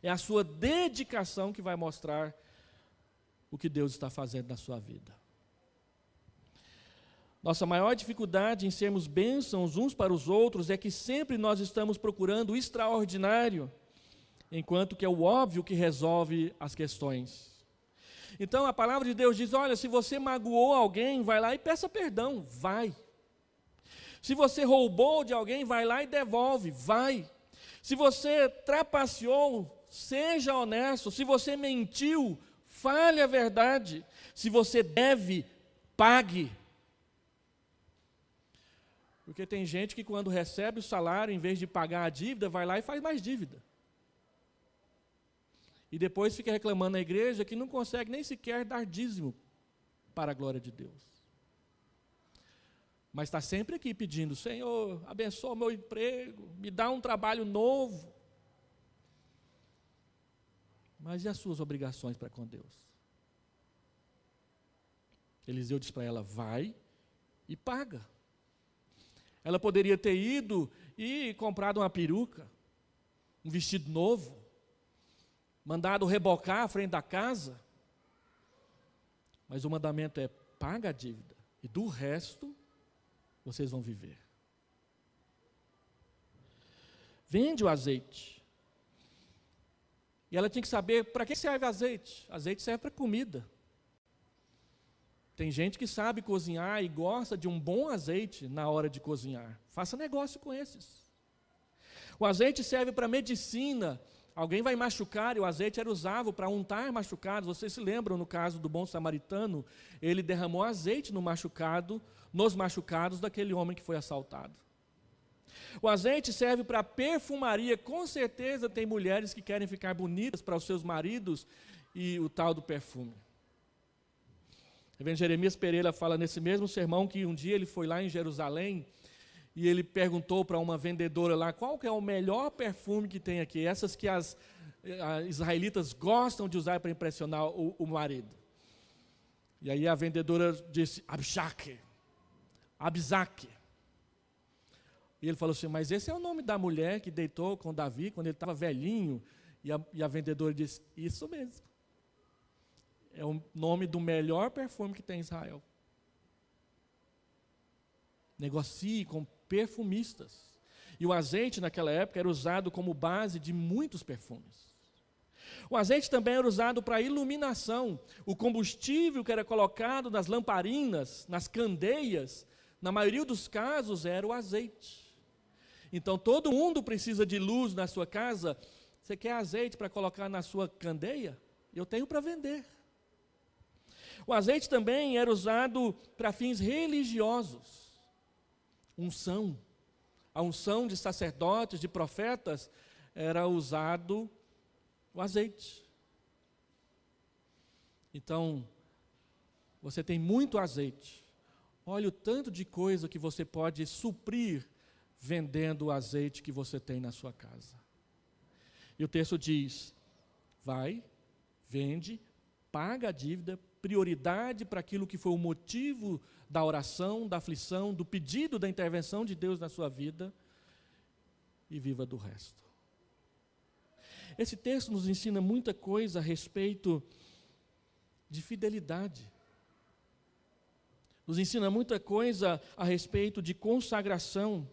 é a sua dedicação que vai mostrar o que Deus está fazendo na sua vida. Nossa maior dificuldade em sermos bênçãos uns para os outros é que sempre nós estamos procurando o extraordinário, enquanto que é o óbvio que resolve as questões. Então a palavra de Deus diz, olha, se você magoou alguém, vai lá e peça perdão, vai. Se você roubou de alguém, vai lá e devolve, vai. Se você trapaceou, seja honesto. Se você mentiu, fale a verdade. Se você deve, pague. Porque tem gente que quando recebe o salário, em vez de pagar a dívida, vai lá e faz mais dívida. E depois fica reclamando na igreja que não consegue nem sequer dar dízimo para a glória de Deus. Mas está sempre aqui pedindo: Senhor, abençoa o meu emprego, me dá um trabalho novo. Mas e as suas obrigações para com Deus? Eliseu disse para ela: vai e paga. Ela poderia ter ido e comprado uma peruca, um vestido novo, mandado rebocar à frente da casa. Mas o mandamento é: paga a dívida, e do resto vocês vão viver. Vende o azeite. E ela tinha que saber para que serve azeite. Azeite serve para comida. Tem gente que sabe cozinhar e gosta de um bom azeite na hora de cozinhar. Faça negócio com esses. O azeite serve para medicina. Alguém vai machucar e o azeite era usado para untar machucados. Vocês se lembram no caso do bom samaritano? Ele derramou azeite no machucado, nos machucados daquele homem que foi assaltado. O azeite serve para perfumaria. Com certeza tem mulheres que querem ficar bonitas para os seus maridos e o tal do perfume. O reverendo Jeremias Pereira fala nesse mesmo sermão que um dia ele foi lá em Jerusalém e ele perguntou para uma vendedora lá: qual que é o melhor perfume que tem aqui? Essas que as israelitas gostam de usar para impressionar o marido. E aí a vendedora disse: Abishak. E ele falou assim: mas esse é o nome da mulher que deitou com Davi quando ele estava velhinho. E a vendedora disse: isso mesmo. É o nome do melhor perfume que tem em Israel. Negocie com perfumistas. E o azeite naquela época era usado como base de muitos perfumes. O azeite também era usado para iluminação. O combustível que era colocado nas lamparinas, nas candeias, na maioria dos casos era o azeite. Então todo mundo precisa de luz na sua casa. Você quer azeite para colocar na sua candeia? Eu tenho para vender. O azeite também era usado para fins religiosos. Unção. A unção de sacerdotes, de profetas, era usado o azeite. Então, você tem muito azeite. Olha o tanto de coisa que você pode suprir vendendo o azeite que você tem na sua casa. E o texto diz: vai, vende, paga a dívida, prioridade para aquilo que foi o motivo da oração, da aflição, do pedido da intervenção de Deus na sua vida, e viva do resto. Esse texto nos ensina muita coisa a respeito de fidelidade. Nos ensina muita coisa a respeito de consagração.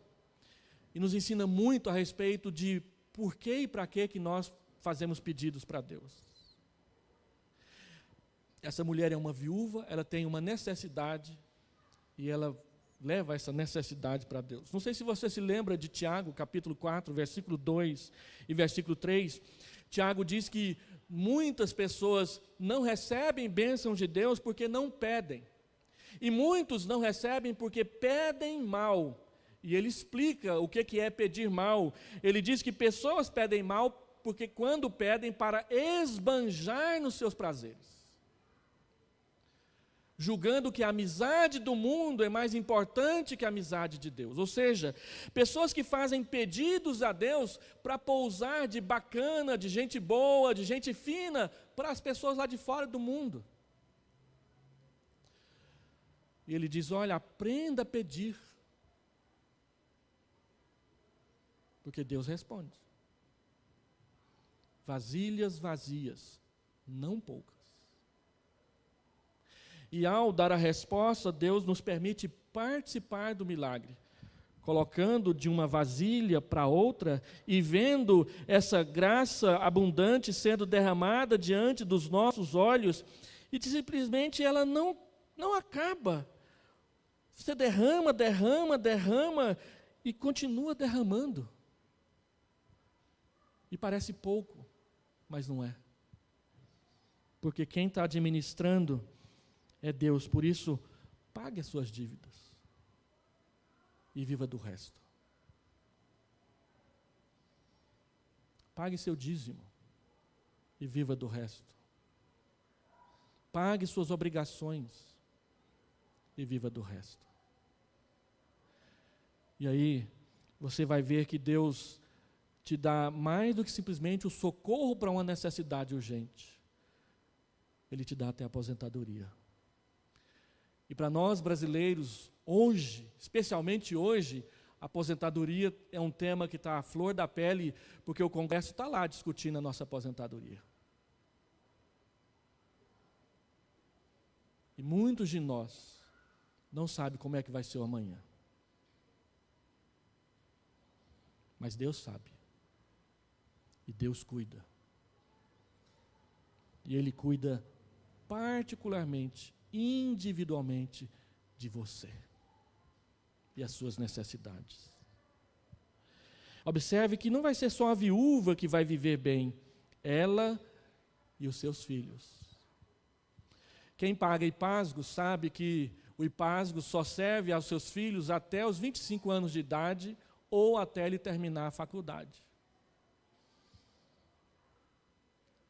E nos ensina muito a respeito de por que e para que nós fazemos pedidos para Deus. Essa mulher é uma viúva, ela tem uma necessidade e ela leva essa necessidade para Deus. Não sei se você se lembra de Tiago, capítulo 4, versículo 2 e versículo 3. Tiago diz que muitas pessoas não recebem bênção de Deus porque não pedem. E muitos não recebem porque pedem mal. E ele explica o que é pedir mal. Ele diz que pessoas pedem mal porque quando pedem para esbanjar nos seus prazeres. Julgando que a amizade do mundo é mais importante que a amizade de Deus. Ou seja, pessoas que fazem pedidos a Deus para pousar de bacana, de gente boa, de gente fina, para as pessoas lá de fora do mundo. E ele diz: olha, aprenda a pedir. Porque Deus responde. Vasilhas vazias, não poucas. E ao dar a resposta, Deus nos permite participar do milagre, colocando de uma vasilha para outra e vendo essa graça abundante sendo derramada diante dos nossos olhos, e simplesmente ela não acaba. Você derrama, derrama, derrama e continua derramando. E parece pouco, mas não é. Porque quem está administrando é Deus. Por isso, pague as suas dívidas e viva do resto. Pague seu dízimo e viva do resto. Pague suas obrigações e viva do resto. E aí, você vai ver que Deus te dá mais do que simplesmente o socorro para uma necessidade urgente. Ele te dá até a aposentadoria. E para nós brasileiros, hoje, especialmente hoje, a aposentadoria é um tema que está à flor da pele, porque o Congresso está lá discutindo a nossa aposentadoria. E muitos de nós não sabem como é que vai ser o amanhã. Mas Deus sabe. E Deus cuida. E Ele cuida particularmente, individualmente de você e as suas necessidades. Observe que não vai ser só a viúva que vai viver bem, ela e os seus filhos. Quem paga IPASGO sabe que o IPASGO só serve aos seus filhos até os 25 anos de idade ou até ele terminar a faculdade.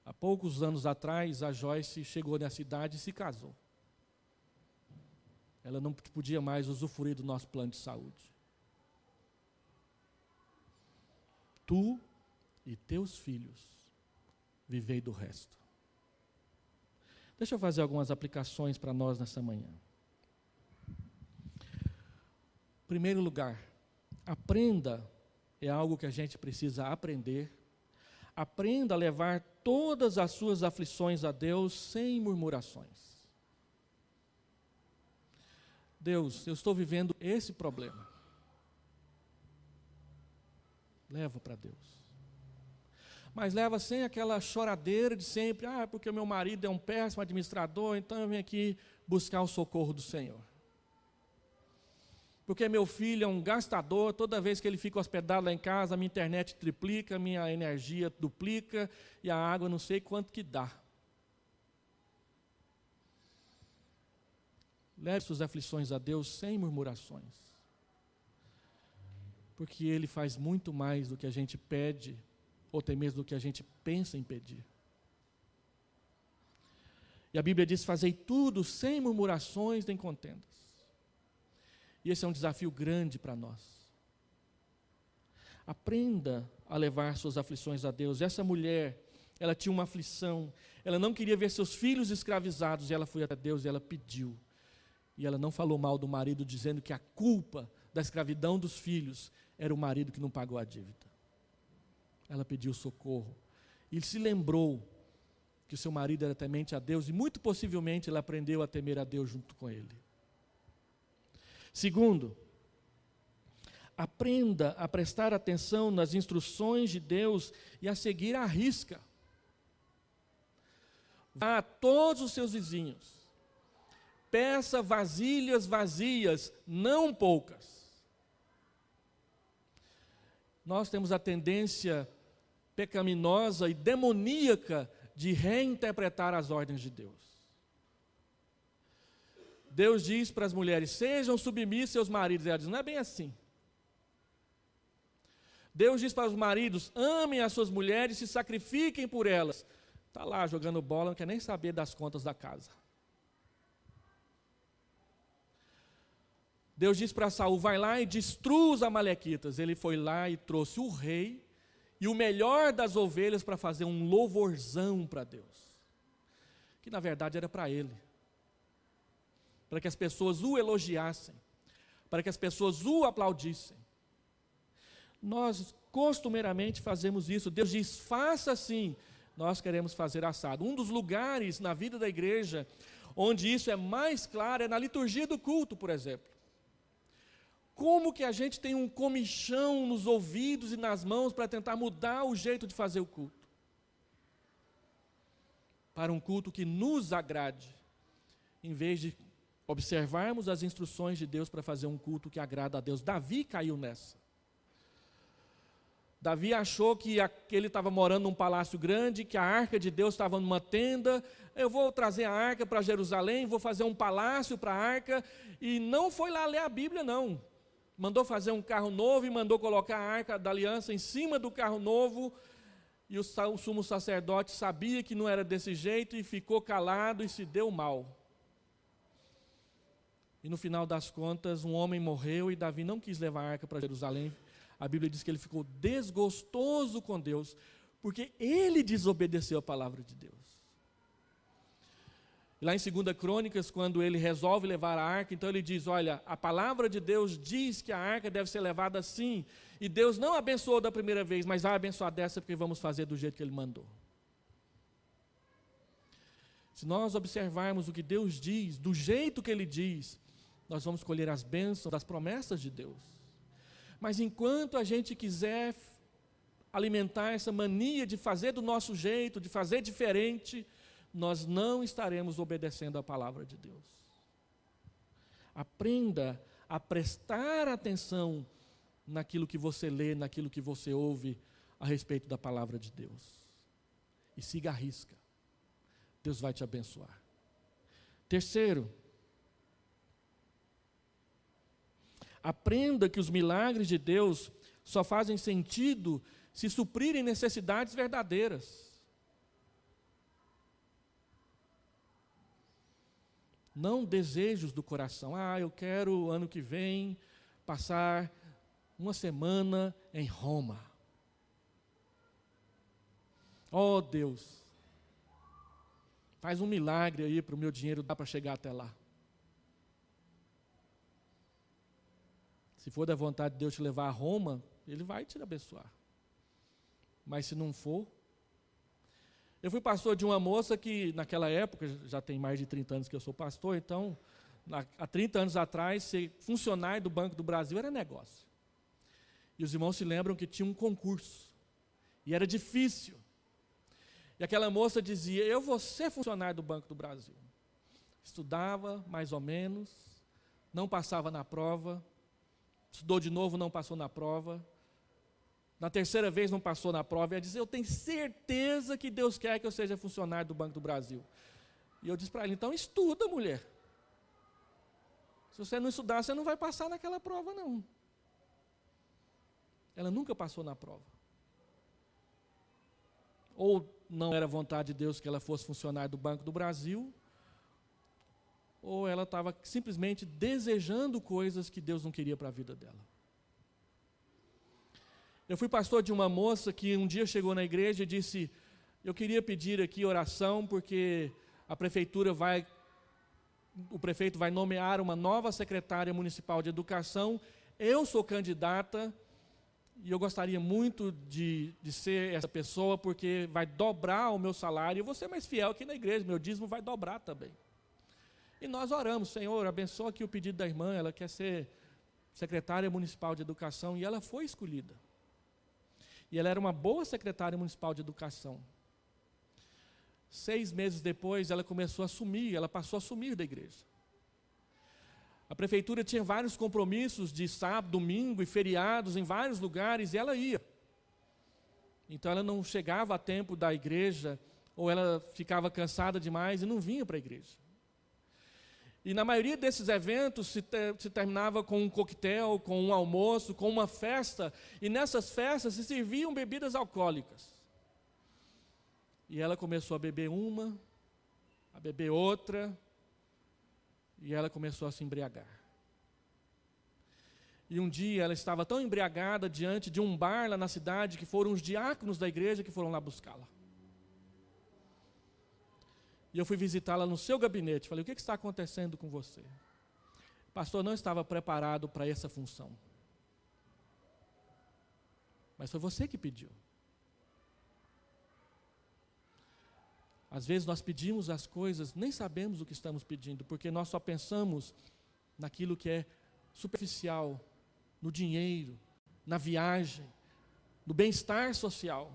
Há poucos anos atrás, a Joyce chegou nessa idade e se casou. Ela não podia mais usufruir do nosso plano de saúde. Tu e teus filhos vivei do resto. Deixa eu fazer algumas aplicações para nós nessa manhã. Em primeiro lugar, aprenda, é algo que a gente precisa aprender. Aprenda a levar todas as suas aflições a Deus sem murmurações. Deus, eu estou vivendo esse problema. Leva para Deus. Mas leva sem aquela choradeira de sempre, porque o meu marido é um péssimo administrador, então eu venho aqui buscar o socorro do Senhor. Porque meu filho é um gastador, toda vez que ele fica hospedado lá em casa, a minha internet triplica, a minha energia duplica, e a água não sei quanto que dá. Leve suas aflições a Deus sem murmurações. Porque Ele faz muito mais do que a gente pede, ou até mesmo do que a gente pensa em pedir. E a Bíblia diz, fazei tudo sem murmurações nem contendas. E esse é um desafio grande para nós. Aprenda a levar suas aflições a Deus. Essa mulher, ela tinha uma aflição, ela não queria ver seus filhos escravizados, e ela foi até Deus e ela pediu. E ela não falou mal do marido, dizendo que a culpa da escravidão dos filhos era o marido que não pagou a dívida. Ela pediu socorro. E se lembrou que o seu marido era temente a Deus, e muito possivelmente ela aprendeu a temer a Deus junto com ele. Segundo, aprenda a prestar atenção nas instruções de Deus e a seguir à risca. Vá a todos os seus vizinhos. Peça vasilhas vazias, não poucas. Nós temos a tendência pecaminosa e demoníaca de reinterpretar as ordens de Deus. Deus diz para as mulheres, sejam submissas aos maridos. E ela diz, não é bem assim. Deus diz para os maridos, amem as suas mulheres, se sacrifiquem por elas. Está lá jogando bola, não quer nem saber das contas da casa. Deus diz para Saul, vai lá e destrua os amalequitas. Ele foi lá e trouxe o rei e o melhor das ovelhas para fazer um louvorzão para Deus. Que na verdade era para ele. Para que as pessoas o elogiassem, para que as pessoas o aplaudissem. Nós costumeiramente fazemos isso. Deus diz, faça assim, nós queremos fazer assado. Um dos lugares na vida da igreja, onde isso é mais claro, é na liturgia do culto, por exemplo. Como que a gente tem um comichão nos ouvidos e nas mãos para tentar mudar o jeito de fazer o culto? Para um culto que nos agrade, em vez de observarmos as instruções de Deus para fazer um culto que agrada a Deus. Davi caiu nessa. Davi achou que ele estava morando num palácio grande, que a arca de Deus estava numa tenda. Eu vou trazer a arca para Jerusalém, vou fazer um palácio para a arca. E não foi lá ler a Bíblia, não. Mandou fazer um carro novo e mandou colocar a arca da aliança em cima do carro novo. E o sumo sacerdote sabia que não era desse jeito e ficou calado e se deu mal. E no final das contas, um homem morreu e Davi não quis levar a arca para Jerusalém. A Bíblia diz que ele ficou desgostoso com Deus, porque ele desobedeceu a palavra de Deus. E lá em 2 Crônicas, quando ele resolve levar a arca, então ele diz, olha, a palavra de Deus diz que a arca deve ser levada assim, e Deus não abençoou da primeira vez, mas vai abençoar dessa porque vamos fazer do jeito que ele mandou. Se nós observarmos o que Deus diz, do jeito que ele diz, nós vamos colher as bênçãos das promessas de Deus. Mas enquanto a gente quiser alimentar essa mania de fazer do nosso jeito, de fazer diferente, nós não estaremos obedecendo a palavra de Deus. Aprenda a prestar atenção naquilo que você lê, naquilo que você ouve a respeito da palavra de Deus. E siga a risca. Deus vai te abençoar. Terceiro, aprenda que os milagres de Deus só fazem sentido se suprirem necessidades verdadeiras. Não desejos do coração. Eu quero ano que vem passar uma semana em Roma. Oh Deus, faz um milagre aí para o meu dinheiro dar para chegar até lá. Se for da vontade de Deus te levar a Roma, Ele vai te abençoar. Mas se não for... Eu fui pastor de uma moça que, naquela época, já tem mais de 30 anos que eu sou pastor, então, há 30 anos atrás, ser funcionário do Banco do Brasil era negócio. E os irmãos se lembram que tinha um concurso. E era difícil. E aquela moça dizia, eu vou ser funcionário do Banco do Brasil. Estudava, mais ou menos, não passava na prova, estudou de novo, não passou na prova. Na terceira vez não passou na prova. E ela disse, eu tenho certeza que Deus quer que eu seja funcionário do Banco do Brasil. E eu disse para ela, então estuda, mulher. Se você não estudar, você não vai passar naquela prova, não. Ela nunca passou na prova. Ou não era vontade de Deus que ela fosse funcionária do Banco do Brasil, ou ela estava simplesmente desejando coisas que Deus não queria para a vida dela. Eu fui pastor de uma moça que um dia chegou na igreja e disse, eu queria pedir aqui oração porque o prefeito vai nomear uma nova secretária municipal de educação, eu sou candidata e eu gostaria muito de ser essa pessoa porque vai dobrar o meu salário, eu vou ser mais fiel aqui na igreja, meu dízimo vai dobrar também. E nós oramos, Senhor, abençoa aqui o pedido da irmã, ela quer ser secretária municipal de educação e ela foi escolhida. E ela era uma boa secretária municipal de educação. 6 meses depois, ela começou a sumir, ela passou a sumir da igreja. A prefeitura tinha vários compromissos de sábado, domingo e feriados em vários lugares, e ela ia. Então ela não chegava a tempo da igreja, ou ela ficava cansada demais e não vinha para a igreja. E na maioria desses eventos se terminava com um coquetel, com um almoço, com uma festa, e nessas festas se serviam bebidas alcoólicas. E ela começou a beber uma, a beber outra, e ela começou a se embriagar. E um dia ela estava tão embriagada diante de um bar lá na cidade, que foram os diáconos da igreja que foram lá buscá-la. E eu fui visitá-la no seu gabinete. Falei, o que está acontecendo com você? O pastor não estava preparado para essa função. Mas foi você que pediu. Às vezes nós pedimos as coisas, nem sabemos o que estamos pedindo, porque nós só pensamos naquilo que é superficial, no dinheiro, na viagem, no bem-estar social.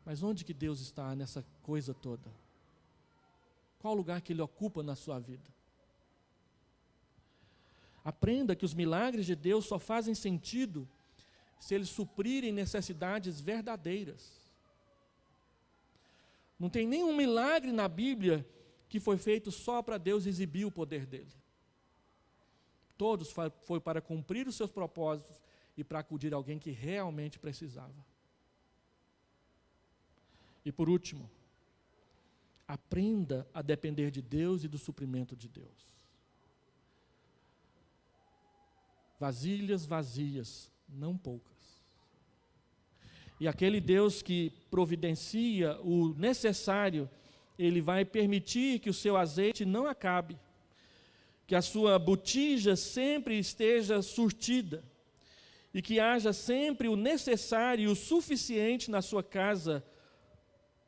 Mas onde que Deus está nessa coisa toda? Qual o lugar que ele ocupa na sua vida? Aprenda que os milagres de Deus só fazem sentido se eles suprirem necessidades verdadeiras. Não tem nenhum milagre na Bíblia que foi feito só para Deus exibir o poder dele. Todos foi para cumprir os seus propósitos e para acudir alguém que realmente precisava. E por último, aprenda a depender de Deus e do suprimento de Deus. Vasilhas vazias, não poucas. E aquele Deus que providencia o necessário, Ele vai permitir que o seu azeite não acabe, que a sua botija sempre esteja surtida, e que haja sempre o necessário e o suficiente na sua casa,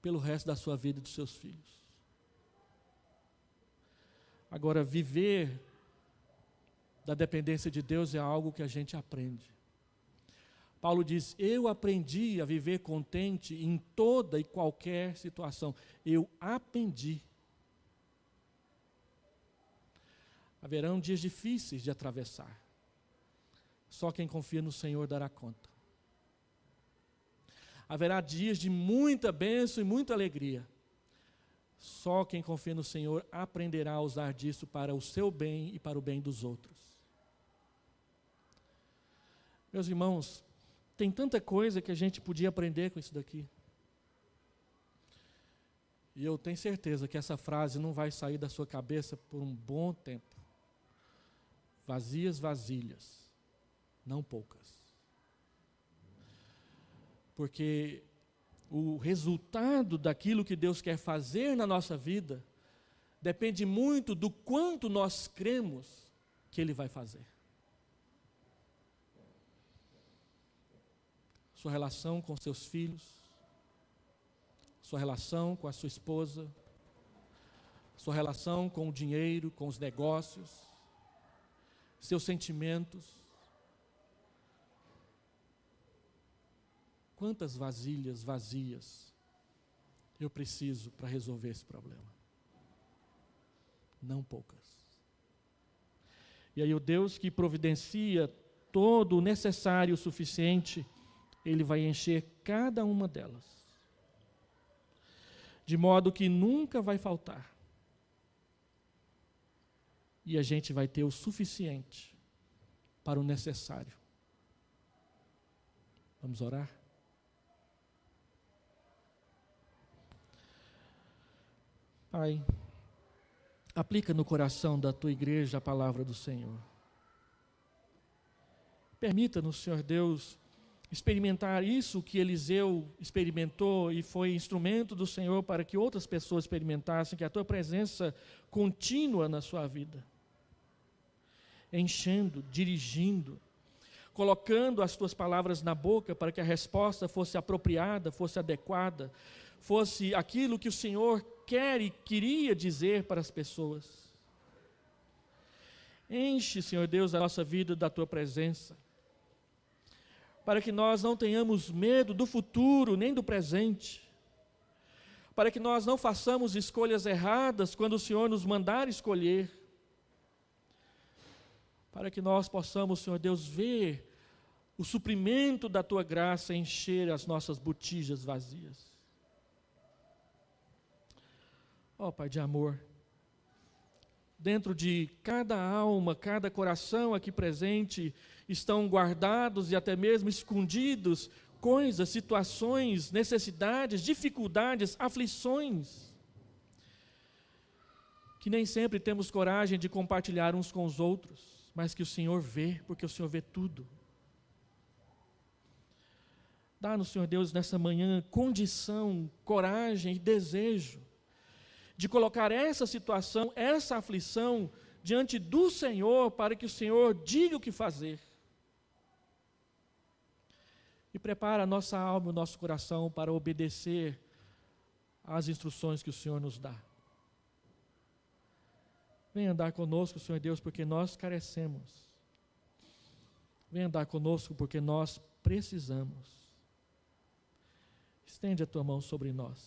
pelo resto da sua vida e dos seus filhos. Agora, viver da dependência de Deus é algo que a gente aprende. Paulo diz: eu aprendi a viver contente em toda e qualquer situação. Eu aprendi. Haverão dias difíceis de atravessar. Só quem confia no Senhor dará conta. Haverá dias de muita bênção e muita alegria. Só quem confia no Senhor aprenderá a usar disso para o seu bem e para o bem dos outros. Meus irmãos, tem tanta coisa que a gente podia aprender com isso daqui. E eu tenho certeza que essa frase não vai sair da sua cabeça por um bom tempo. Vazias vasilhas, não poucas. Porque o resultado daquilo que Deus quer fazer na nossa vida depende muito do quanto nós cremos que Ele vai fazer. Sua relação com seus filhos, sua relação com a sua esposa, sua relação com o dinheiro, com os negócios, seus sentimentos. Quantas vasilhas vazias eu preciso para resolver esse problema? Não poucas. E aí o Deus que providencia todo o necessário e o suficiente, Ele vai encher cada uma delas, de modo que nunca vai faltar. E a gente vai ter o suficiente para o necessário. Vamos orar? Pai, aplica no coração da tua igreja a palavra do Senhor. Permita-nos, Senhor Deus, experimentar isso que Eliseu experimentou e foi instrumento do Senhor para que outras pessoas experimentassem, que a tua presença contínua na sua vida, enchendo, dirigindo, colocando as tuas palavras na boca para que a resposta fosse apropriada, fosse adequada, fosse aquilo que o Senhor quer e queria dizer para as pessoas. Enche, Senhor Deus, a nossa vida da tua presença, para que nós não tenhamos medo do futuro, nem do presente, para que nós não façamos escolhas erradas quando o Senhor nos mandar escolher, para que nós possamos, Senhor Deus, ver o suprimento da tua graça encher as nossas botijas vazias. Ó Pai de amor, dentro de cada alma, cada coração aqui presente, estão guardados e até mesmo escondidos coisas, situações, necessidades, dificuldades, aflições, que nem sempre temos coragem de compartilhar uns com os outros, mas que o Senhor vê, porque o Senhor vê tudo. Dá-nos, Senhor Deus, nessa manhã, condição, coragem e desejo de colocar essa situação, essa aflição, diante do Senhor, para que o Senhor diga o que fazer. E prepara a nossa alma e o nosso coração para obedecer às instruções que o Senhor nos dá. Venha andar conosco, Senhor Deus, porque nós carecemos. Venha andar conosco porque nós precisamos. Estende a tua mão sobre nós.